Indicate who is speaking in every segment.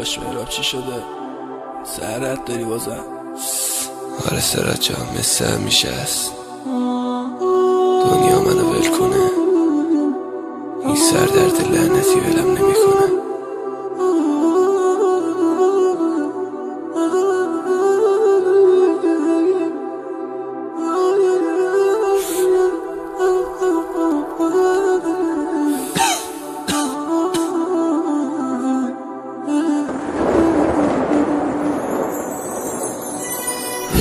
Speaker 1: داداش مهراب چی شده؟ سرت داری بازم؟
Speaker 2: آره سرات جان، مثل همیشه است. دنیا منو ول کنه، این سردرد لعنتی ولم نمیکنه.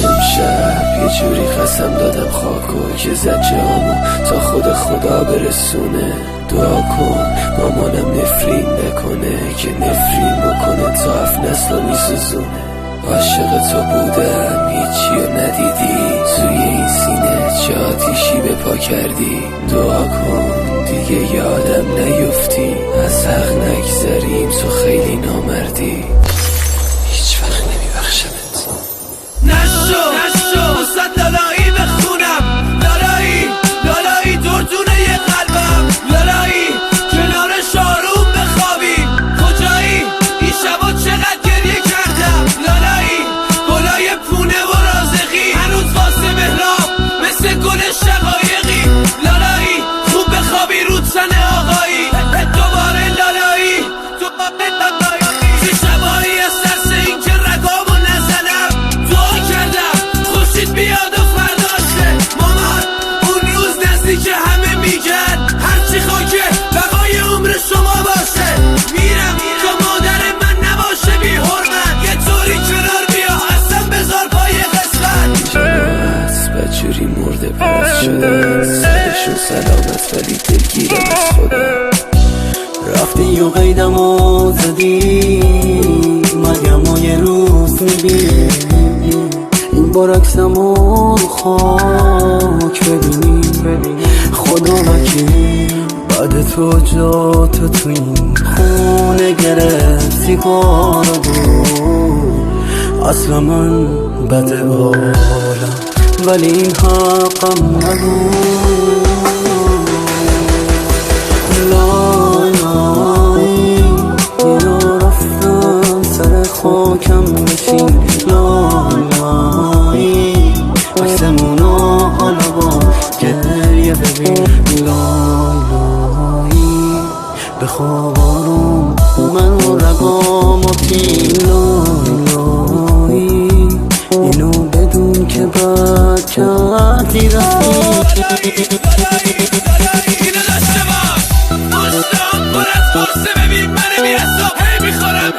Speaker 2: امشب یه جوری قسم دادم خاکو که زد جامو تا خود خدا برسونه. دعا کن مامانم نفرین نکنه که نفرین بکنه تا 7 نسل میسوزونه. عاشق تو بودم هیچی رو ندیدی، توی این سینه چه آتیشی به پا کردی. دعا کن دیگه یادم نیفتی، از حق نگذریم تو خیلی نامردی. هیچ وقت نمیبخشمت.
Speaker 1: نشو صد لالایی بخونم، لالایی دردونه یه قلبم، لالایی کنار شاروم بخوابیم. کجایی این شبا چقدر گریه کردم، لالایی گلای پونه و رازقی هنوز واسه مهراب مثل گل شقایقی. لالایی خوب بخوابی رو تن آقایی، دوباره لالایی چه شبایی از ترس این که رگامو نزنم دعا کردم خورشید بیاد و فرداشه. مامان اون روز نزدیک همه میگن هرچی خاکه بقای عمر شما باشه. میرم تا مادر من نباشه بی حرمت، یه طوری کنار بیا اصلا بذار پای قسمت.
Speaker 2: جمعت بدجوری مرده پرست شدن، سرشون سلامت ولی دلگیرم از خودم.
Speaker 3: رفتی و قیدمو زدی، مریم و یه روز میبینی این برعکسمو خاک ببینی. خدا وکیل بعد تو جاتو تو این خونه گرفتی کارو بود. اصلا من بد عالم ولی این حقم نبود. خاکم بشین لالایی، عکسمونو حالا با گریه ببین. لالایی به خواب آروم من و رگامو پین. لالایی اینو بدون که بد کردی رفتی.
Speaker 1: اینو داشته باش مستان پر از قرصه، ببین من میرسم هی میخورم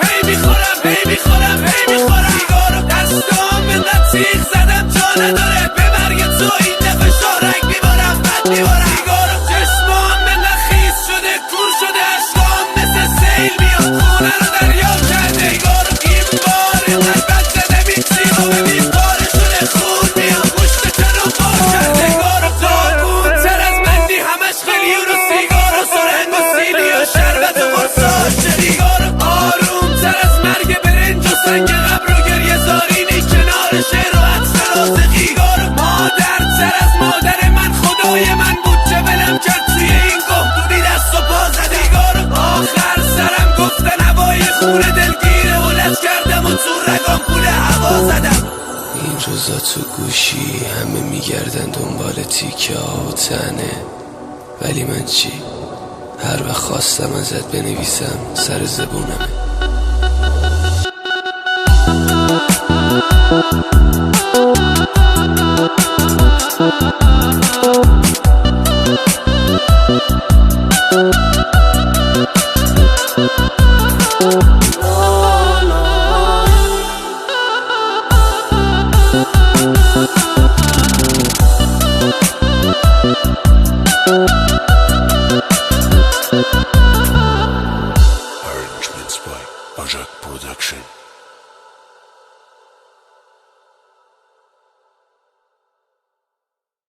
Speaker 1: سیگارو دستام اینقدر سیخ زدم جا نداره، به مرگ تو این دفعه شارک میبارم بد میبارم. سیگارو چشمام اینقدر خیس شده کور شده، اشکام مثل سیل میاد خونه رو دریا کرده. سیگارو این بار اینقدر بد زده میتیم و ببین بارشونه خون میاد پشت تن و بار کرده. سیگارو داغون تر از مندی همش خیلیون و سیگارو سرهنگ و سیلی و شربت و قرصاش. سیگارو آروم تر از مرگ برنج و سنگ قبر و گریه زارینی کنار شعر و عطر رازقی. سیگارو مادر تر از مادر من خدای من بود چه ولم کرد توی این گهدونی دست و پا زده. سیگارو آخر سرم گفته نوای خونه دلگیره و لج کردم و تو رگام پول هوا زدم.
Speaker 2: این روزا تو گوشی همه میگردن دنبال تیکه ها و تنه، ولی من چی؟ هر وقت خواستم ازت بنویسم سر زبونمه.